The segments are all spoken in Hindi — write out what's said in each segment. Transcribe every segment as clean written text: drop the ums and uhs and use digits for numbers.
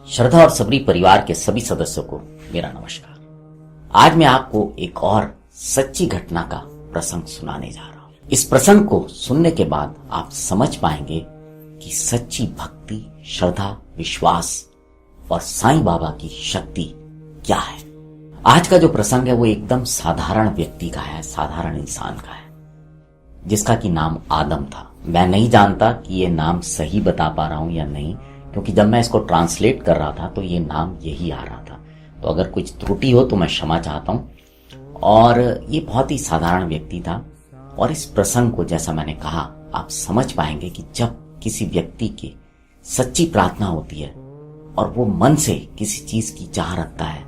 श्रद्धा और सबरी परिवार के सभी सदस्यों को मेरा नमस्कार। आज मैं आपको एक और सच्ची घटना का प्रसंग सुनाने जा रहा हूं। इस प्रसंग को सुनने के बाद आप समझ पाएंगे कि सच्ची भक्ति, श्रद्धा, विश्वास और साईं बाबा की शक्ति क्या है। आज का जो प्रसंग है वो एकदम साधारण व्यक्ति का है, साधारण इंसान का है, जिसका कि नाम आदम था। मैं नहीं जानता कि ये नाम सही बता पा रहा हूं या नहीं, क्योंकि जब मैं इसको ट्रांसलेट कर रहा था तो ये नाम यही आ रहा था। तो अगर कुछ त्रुटि हो तो मैं क्षमा चाहता हूं। और ये बहुत ही साधारण व्यक्ति था। और इस प्रसंग को, जैसा मैंने कहा, आप समझ पाएंगे कि जब किसी व्यक्ति की सच्ची प्रार्थना होती है और वो मन से किसी चीज की चाह रखता है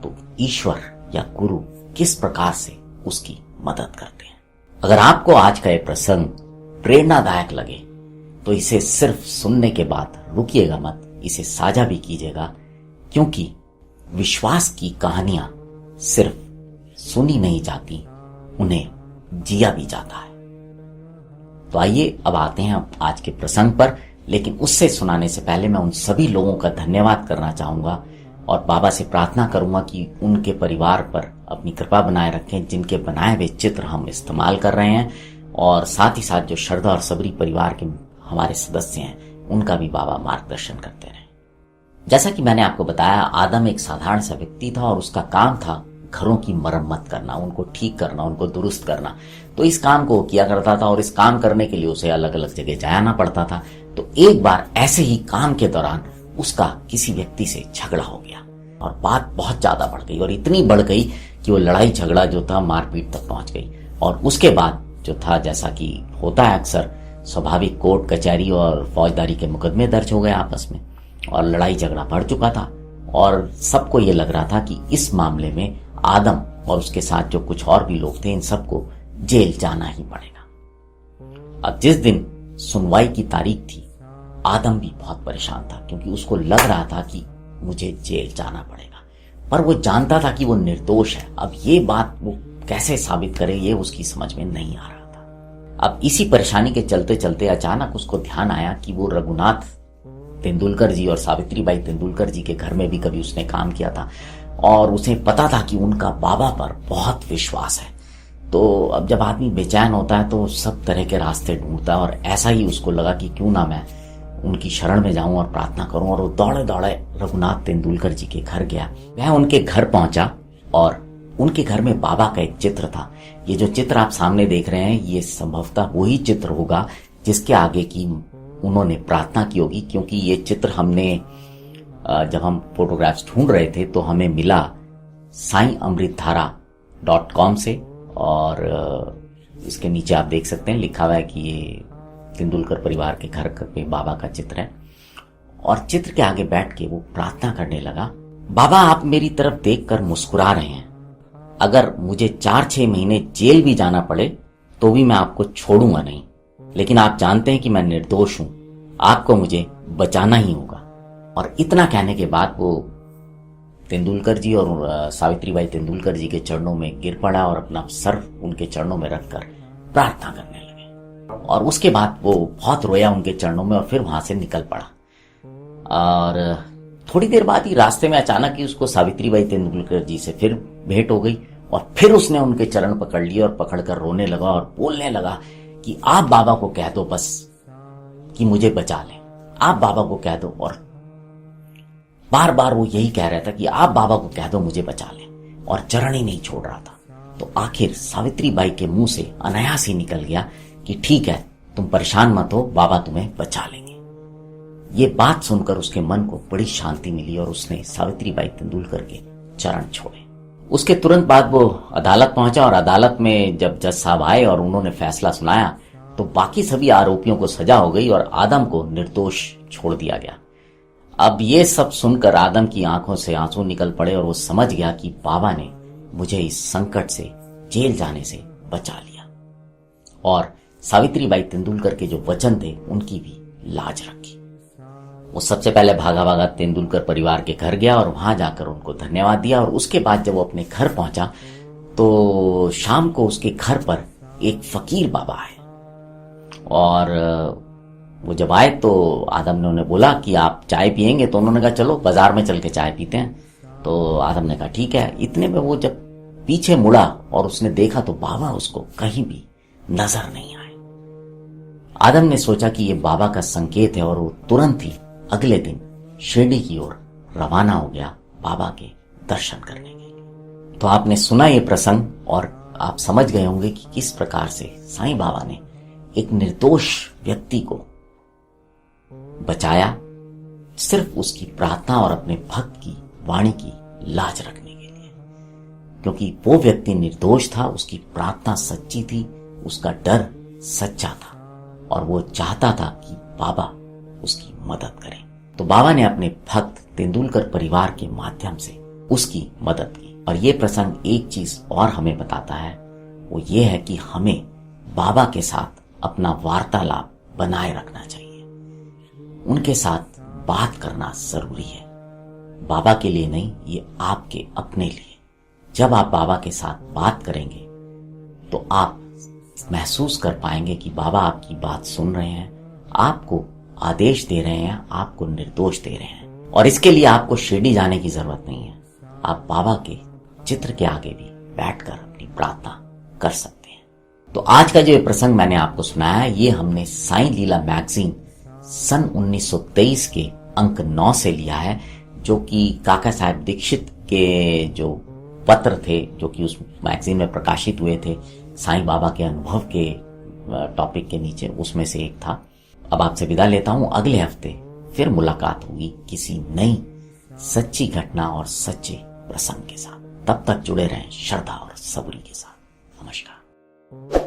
तो ईश्वर या गुरु किस प्रकार से उसकी मदद करते हैं। अगर आपको आज का ये प्रसंग प्रेरणादायक लगे तो इसे सिर्फ सुनने के बाद रुकिएगा मत, इसे साझा भी कीजिएगा, क्योंकि विश्वास की कहानियां सिर्फ सुनी नहीं जाती, उन्हें जिया भी जाता है। तो आइए अब आते हैं आज के प्रसंग पर। लेकिन उससे सुनाने से पहले मैं उन सभी लोगों का धन्यवाद करना चाहूंगा और बाबा से प्रार्थना करूंगा कि उनके परिवार पर अपनी कृपा बनाए रखें, जिनके बनाए हुए चित्र हम इस्तेमाल कर रहे हैं। और साथ ही साथ जो श्रद्धा और सबरी परिवार के हमारे सदस्य हैं, उनका भी बाबा मार्गदर्शन करते रहे। जैसा कि मैंने आपको बताया, आदम एक साधारण सा व्यक्ति था और उसका काम था घरों की मरम्मत करना, उनको ठीक करना, उनको दुरुस्त करना। तो इस काम को किया करता था और इस काम करने के लिए उसे अलग अलग जगह जाना पड़ता था। तो एक बार ऐसे ही काम के दौरान उसका किसी व्यक्ति से झगड़ा हो गया और बात बहुत ज्यादा बढ़ गई, और इतनी बढ़ गई कि वो लड़ाई झगड़ा जो था मारपीट तक पहुंच गई। और उसके बाद जो था, जैसा कि होता है अक्सर, स्वाभाविक कोर्ट कचहरी और फौजदारी के मुकदमे दर्ज हो गए आपस में, और लड़ाई झगड़ा बढ़ चुका था। और सबको ये लग रहा था कि इस मामले में आदम और उसके साथ जो कुछ और भी लोग थे, इन सबको जेल जाना ही पड़ेगा। अब जिस दिन सुनवाई की तारीख थी, आदम भी बहुत परेशान था, क्योंकि उसको लग रहा था कि मुझे जेल जाना पड़ेगा, पर वो जानता था कि वो निर्दोष है। अब ये बात वो कैसे साबित करे, ये उसकी समझ में नहीं आ रहा था। अब इसी परेशानी के चलते चलते अचानक उसको ध्यान आया कि वो रघुनाथ तेंदुलकर जी और सावित्रीबाई तेंदुलकर जी के घर में भी कभी उसने काम किया था, और उसे पता था कि उनका बाबा पर बहुत विश्वास है। तो अब जब आदमी बेचैन होता है तो सब तरह के रास्ते ढूंढता है, और ऐसा ही उसको लगा कि क्यों ना मैं उनकी शरण में जाऊं और प्रार्थना करूं। और वो दौड़े दौड़े रघुनाथ तेंदुलकर जी के घर गया। वह उनके घर पहुंचा और उनके घर में बाबा का एक चित्र था। ये जो चित्र आप सामने देख रहे हैं, ये संभवतः वही चित्र होगा जिसके आगे की उन्होंने प्रार्थना की होगी, क्योंकि ये चित्र हमने जब हम फोटोग्राफ्स ढूंढ रहे थे तो हमें मिला saiamritdhara.com से। और इसके नीचे आप देख सकते हैं लिखा हुआ है कि ये तेंदुलकर परिवार के घर पे बाबा का चित्र है। और चित्र के आगे बैठ के वो प्रार्थना करने लगा, बाबा आप मेरी तरफ देखकर मुस्कुरा रहे हैं, अगर मुझे 4-6 महीने जेल भी जाना पड़े तो भी मैं आपको छोड़ूंगा नहीं, लेकिन आप जानते हैं कि मैं निर्दोष हूं, आपको मुझे बचाना ही होगा। और इतना कहने के बाद वो तेंदुलकर जी और सावित्रीबाई तेंदुलकर जी के चरणों में गिर पड़ा और अपना सर उनके चरणों में रखकर प्रार्थना करने लगे। और उसके बाद वो बहुत रोया उनके चरणों में और फिर वहां से निकल पड़ा। और थोड़ी देर बाद ही रास्ते में अचानक ही उसको सावित्रीबाई तेंदुलकर जी से फिर भेंट हो गई, और फिर उसने उनके चरण पकड़ लिए और पकड़कर रोने लगा और बोलने लगा कि आप बाबा को कह दो बस कि मुझे बचा लें, आप बाबा को कह दो। और बार बार वो यही कह रहा था कि आप बाबा को कह दो मुझे बचा लें, और चरण ही नहीं छोड़ रहा था। तो आखिर सावित्रीबाई के मुंह से अनायास ही निकल गया कि ठीक है, तुम परेशान मत हो, बाबा तुम्हें बचा लेंगे। ये बात सुनकर उसके मन को बड़ी शांति मिली और उसने सावित्रीबाई तेंदुलकर के चरण छोड़े। उसके तुरंत बाद वो अदालत पहुंचा, और अदालत में जब जज साहब आए और उन्होंने फैसला सुनाया तो बाकी सभी आरोपियों को सजा हो गई और आदम को निर्दोष छोड़ दिया गया। अब ये सब सुनकर आदम की आंखों से आंसू निकल पड़े और वो समझ गया कि बाबा ने मुझे इस संकट से, जेल जाने से बचा लिया। और सावित्रीबाई तेंदुलकर के जो वचन थे उनकी भी लाज रखी। वो सबसे पहले भागा भागा तेंदुलकर परिवार के घर गया और वहां जाकर उनको धन्यवाद दिया। और उसके बाद जब वो अपने घर पहुंचा तो शाम को उसके घर पर एक फकीर बाबा आए और वो जब आए तो आदम ने उन्हें बोला कि आप चाय पियेंगे, तो उन्होंने कहा चलो बाजार में चल के चाय पीते हैं। तो आदम ने कहा ठीक है। इतने में वो जब पीछे मुड़ा और उसने देखा तो बाबा उसको कहीं भी नजर नहीं आए। आदम ने सोचा कि ये बाबा का संकेत है और वो तुरंत ही अगले दिन शिरडी की ओर रवाना हो गया बाबा के दर्शन करने के लिए। तो आपने सुना ये प्रसंग और आप समझ गए होंगे कि किस प्रकार से साईं बाबा ने एक निर्दोष व्यक्ति को बचाया, सिर्फ उसकी प्रार्थना और अपने भक्त की वाणी की लाज रखने के लिए। क्योंकि वो व्यक्ति निर्दोष था, उसकी प्रार्थना सच्ची थी, उसका डर सच्चा था और वो चाहता था कि बाबा उसकी मदद करें। तो बाबा ने अपने भक्त तेंदुलकर परिवार के माध्यम से उसकी मदद की। और ये प्रसंग एक चीज और हमें बताता है, वो ये है कि हमें बाबा के साथ अपना वार्तालाप बनाए रखना चाहिए। उनके साथ बात करना जरूरी है, बाबा के लिए नहीं, ये आपके अपने लिए। जब आप बाबा के साथ बात करेंगे तो आप महसूस कर पाएंगे कि बाबा आपकी बात सुन रहे हैं, आपको आदेश दे रहे हैं, आपको निर्दोष दे रहे हैं। और इसके लिए आपको शिरडी जाने की जरूरत नहीं है, आप बाबा के चित्र के आगे भी बैठकर अपनी प्रार्थना कर सकते हैं। तो आज का जो प्रसंग मैंने आपको सुनाया है, ये हमने साईं लीला मैगजीन सन 1923 के अंक 9 से लिया है, जो कि काका साहेब दीक्षित के जो पत्र थे, जो कि उस मैगजीन में प्रकाशित हुए थे, साईं बाबा के अनुभव के टॉपिक के नीचे, उसमें से एक था। अब आपसे विदा लेता हूं, अगले हफ्ते फिर मुलाकात होगी किसी नई सच्ची घटना और सच्चे प्रसंग के साथ। तब तक जुड़े रहें श्रद्धा और सबूरी के साथ। नमस्कार।